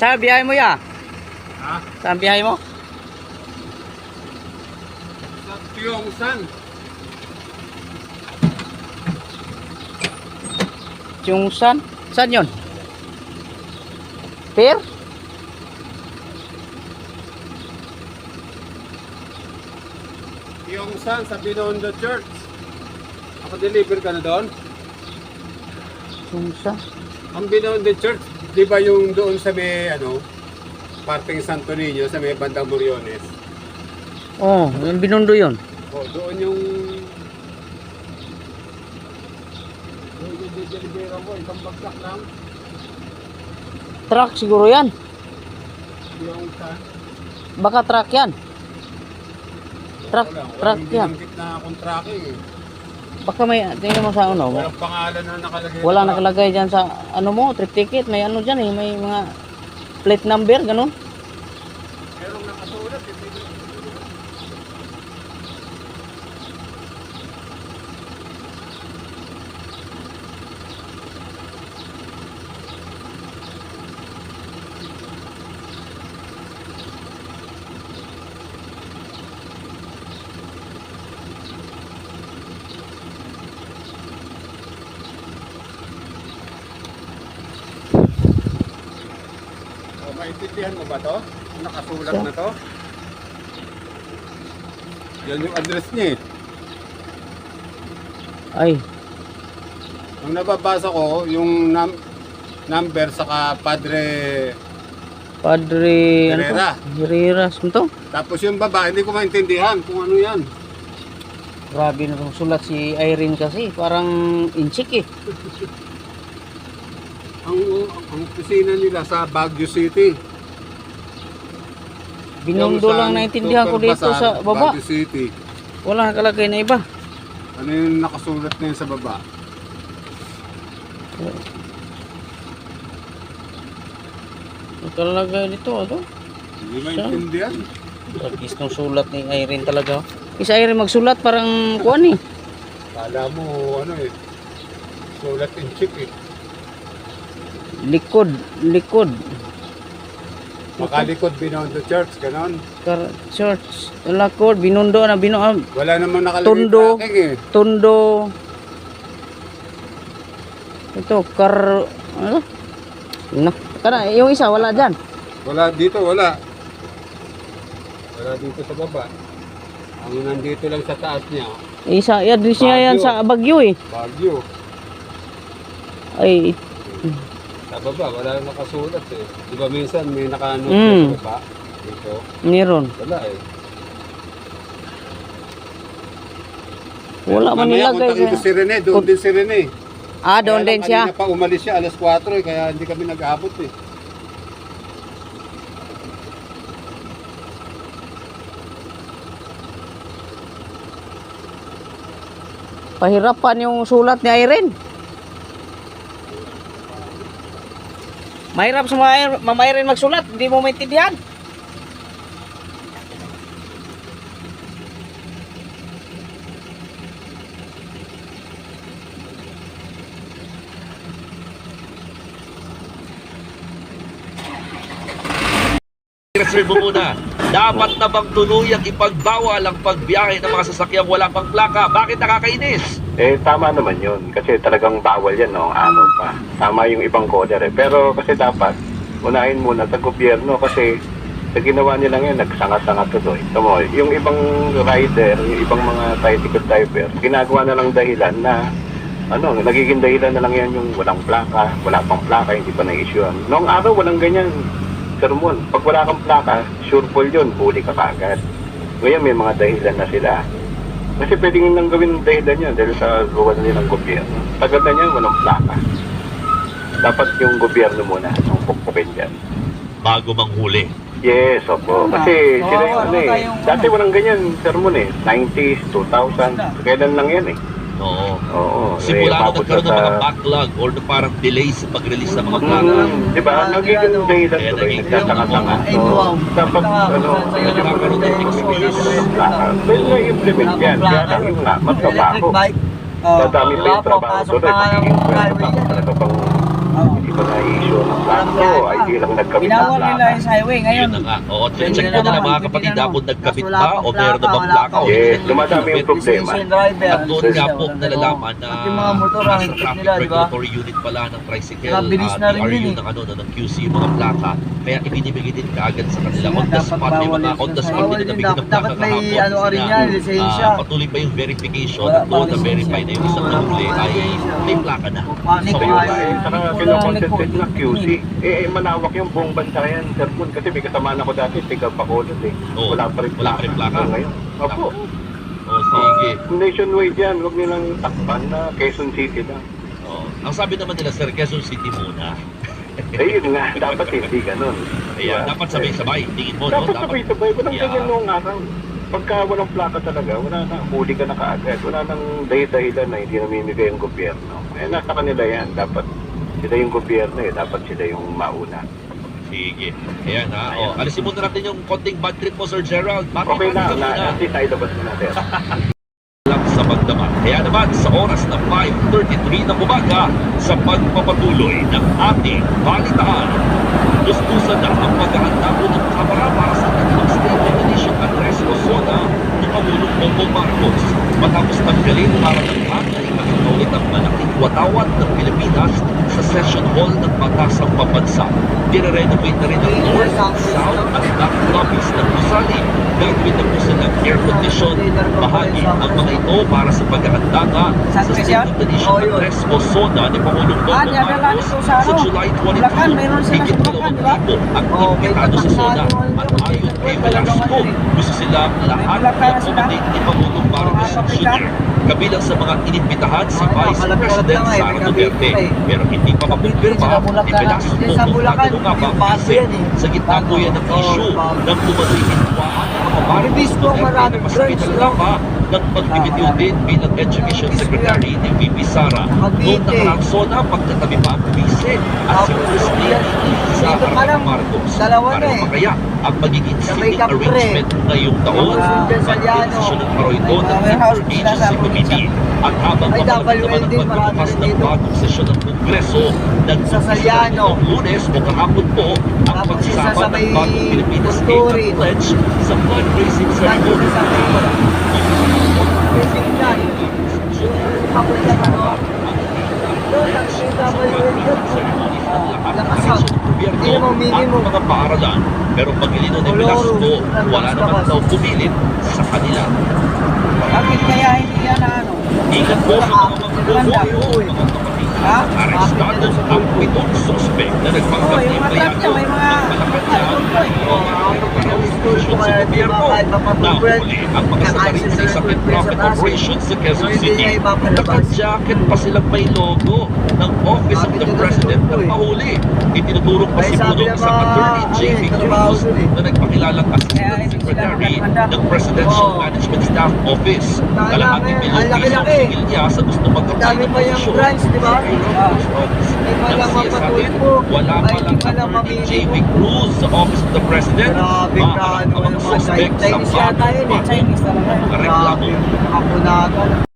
Saan biyahe mo ya? Ha? Saan biyahe mo? Sa Tiongsan. Tiongsan? Saan yun? Pier? Tiongsan sa Binondo Church. Deliver ka na doon? Tiongsan? Ang Binondo Church, di ba yung doon sa may parting Santo Niño, sa may bandang Moriones? Oo, yung Binondo yun. Doon yung deliver mo, isang bagsak lang. Truck siguro yan. Tiongsan. Baka truck yan. Truck yan. Hindi na akong tracking eh. Baka may, tingnan mo sa ano. Walang pangalan na nakalagay. Wala nakalagay dyan sa ano mo, trip ticket. May ano dyan eh, may mga plate number, ganun. Merong nakasulat eh. Maintindihan mo ba to? Nakasulat na to? Yan yung address niya eh. Ay, Ang nababasa ko, yung number saka Padre Padre Herrera. Herrera, ano to? Tapos yung baba, hindi ko maintindihan kung ano yan. Grabe na itong sulat si Irene kasi, parang inchik eh. Ang opisina nila sa Baguio City. Binondo lang naintindihan ko dito sa baba. Baguio City. Wala nakalagay na iba. Ano yung nakasulat na yun sa baba? Nakalagay dito, ano? Hindi maintindihan. Tragis ng sulat ni Irene talaga. Isa Irene magsulat parang kuan eh. Kala mo, sulat in chip eh. Likod. Makalikod Binondo Church, ganon. Church. Likod, Binondo na Binondo. Wala namang nakalagay Tondo. tracking eh. Tondo. Ito, ano? No. Kana, yung isa wala dyan. Wala dito, wala. Wala dito sa baba. Ang nandito lang sa taas niya, Isa, address niya yan Baguio. sa Baguio eh. Baguio. Ay, Sa baba, wala nang nakasulat eh. Di ba minsan may nakanote sa baba? Dito. meron. Wala eh. Wala man Mamaya nilagay punta dito si Rene, doon din si Rene. doon Kaya din lang siya. kanina pa umalis siya, alas 4 eh, kaya hindi kami nag-aabot eh. Pahirapan yung sulat ni Irene. Mahirap sa Mama Irene magsulat, hindi mo maintindihan. I-reserve mo muna. Dapat na bang tuluyang ipagbawal ang pagbiyahe ng mga sasakyang wala pang plaka? Bakit nakakainis? Tama naman yun. Kasi talagang bawal yan noong araw pa. Tama yung ibang coder eh. Pero kasi dapat, unahin muna sa gobyerno kasi sa ginawa nilang yan, nagsanga-sanga tuloy. Tamo, yung ibang rider, yung ibang mga tricycle driver, ginagawa na lang dahilan na nagiging dahilan na lang yan yung walang plaka, wala pang plaka, hindi pa na-issuean. Noong araw, walang ganyan. Sermon, pag wala kang plaka, sure fall yun, huli ka kagad. Ngayon may mga dahilan na sila. Kasi pwedeng nang gawin ng dahilan yun dahil sa gawa na ng gobyerno. Tagal na niya, walang plaka. Dapat yung gobyerno muna ang pukpukin dyan. Bago manghuli. Yes, opo. Kasi sila yung dati walang ganyan sermon eh. 90s, 2000, kailan lang yan eh. Oo. Oo. Simula nung umabot nagkaroon ng na mga sa- backlog or parang delay sa pag-release ng mga plaka. Di ba? Nagiging dahilan Kaya tuloy, naging- nagtatanga-tanga. So, dapat, Nagkakaroon ng excuse. pwede na implement yan. Kaya lang yung nga, mas mabaho. Dadami pa yung trabaho tuloy. Magiging pwede pa talaga pang pa na-issue ng plano, ay di lang nagkabit ng Binawal nila plaka. yung highway Yun ngayon. na nga. Oo, check Pwede ko na nila naman, mga pwede kapatid na na naman. kung nagkabit Wala pa pang o meron na bang wala plaka o pang- Yes, hindi. dumadami yung problema. Lisensya driver. At doon nga po Wala nalalaman na Pati mga motor, nasa ang traffic nila, di ba? regulatory unit pala ng tricycle, Mabilis na rin DRU yun eh. ng, ng QC yung mga plaka. Kaya ibinibigay din kaagad sa kanila. Kasi On the dapat spot, may bawal mga yun on the sa spot bawal din yun, nabigyan ng plaka dapat may kahapon. ano ka rin Sila, yan, lisensya. patuloy pa yung verification. Wala At doon pang na-verify lisensya. na yung isang nahuli ay may plaka na. Panik So, Kaya nga nga, yun. saka Wala kinoconcentrate na nag- QC. Malawak yung buong bansa yan, Sir Paul. Kasi may kasamaan ako dati, tiga Bacolod eh. Oo, Wala pa rin wala pa rin plaka. Ngayon. Opo. O sige. Nationwide yan, huwag nilang takpan na Quezon City lang. Oh, ang sabi naman nila, Sir, Quezon City muna. Ayun nga, dapat hindi ganun. Ayan, dapat sabay-sabay. Tingin mo, no? Dapat sabay-sabay. Walang Yeah. ganyan noong araw. Pagka walang plaka talaga, wala na, huli ka na kaagad. Wala nang dahilan na hindi namimigay ang gobyerno. Eh, nasa kanila yan. Dapat sila yung gobyerno eh. Dapat sila yung mauna. Sige. Ayan, ha. O, alisin muna natin yung konting bad trip mo, Sir Gerald. Okay na, Bakit at least ay labas mo natin. lang sa magdamag. Kaya naman sa oras na 5:33 ng umaga sa pagpapatuloy ng ating balitaan. Gustusan na ang paghahanda po ng Kamara para sa kanilang State of the Nation Address o SONA ng Pangulong Bongbong Marcos. Matapos tanggalin para ng hanay nakakaulit ang malaking watawat ng Pilipinas sa Session Hall ng Batasang Pambansa. Dire-renovate na rin ang North, South at Back lobbies ng Gusali. Gagawin na po silang air condition. Bahagi ang mga ito para sa paghahanda nga sa State of the Nation Address o SONA ni Pangulong Bongbong dinadala Marcos nito sa sa ano? July Bulacan, 22. meron sila sa Higit Bulacan, di ba? 2,000 ang Oo, may implikado sa SONA. taksado, At ayon kay talagang Velasco, ano eh. gusto silang lahat Bulacan na sila. accommodate ni Pangulong Marcos Makakapitan. Jr. Kabilang sa mga inimbitahan si Vice kalap-kalap President lang eh, Sara may Duterte. Cavite eh. Pero hindi pa makumpirma Sa ni Bulacan, Velasco sa kung Bulacan, ano nga ba yung ang bago isip yan eh. sa gitna po yan ng issue ng kumasihintuan ng mga Marcos Ibisco, Duterte maraming na mas branch, pinala pa ng pagbibitiw din bilang Education Secretary ni VP Sara. Noong nakarang SONA, pagkatabi pa ang vice at si Christine sa Dito pa lang, Marcos. dalawa na Para eh. makaya ang magiging Sa may seating Capre. arrangement ngayong taon. Mag-desisyon ng Paroito ng Interagency Committee. At habang Ay, mapalapit naman ang WLD, marami pagbubukas rin ng dito. bagong sesyon ng Kongreso, Sa Saliano. ng Lunes o kahapon po ang Tapos isa sa pagsama may ng bagong Pilipinas State Turin. and Pledge sa fundraising Lagi ceremony. sa may President. Ako yan, ano? Doon, ang Lakas ng gobyerno at mga paaralan. Pero pagilino ni Velasco, wala naman daw pumilit sa kanila. Bakit kaya hindi yan na ano? Ingat po sa mga magbubuyo, mga kapatid. Ha? Arestado ang pitong suspek na Oo, nagpanggap yung na mga truck niya, may mga... institusyon sa gobyerno. Nahuli ang mga sakarin sa Profit Operations sa Quezon City. Naka-jacket pa silang may logo ng Office of the President ng mahuli. Itinuturong pa si Punong isang attorney J.B. Cruz na nagpakilalang Assistant Secretary ng Presidential Management Staff Office. Kalahating milyong piso ang sigil niya sa gusto mag-apply ng posisyon sa Post Office. Nang siya sa atin, wala pa lang attorney J.B. Cruz sa Office of the President. Maharap ang mga suspect sa Chinese yata yun eh. bagong Chinese talaga. mga reklamo. Grabe, nakapunatan.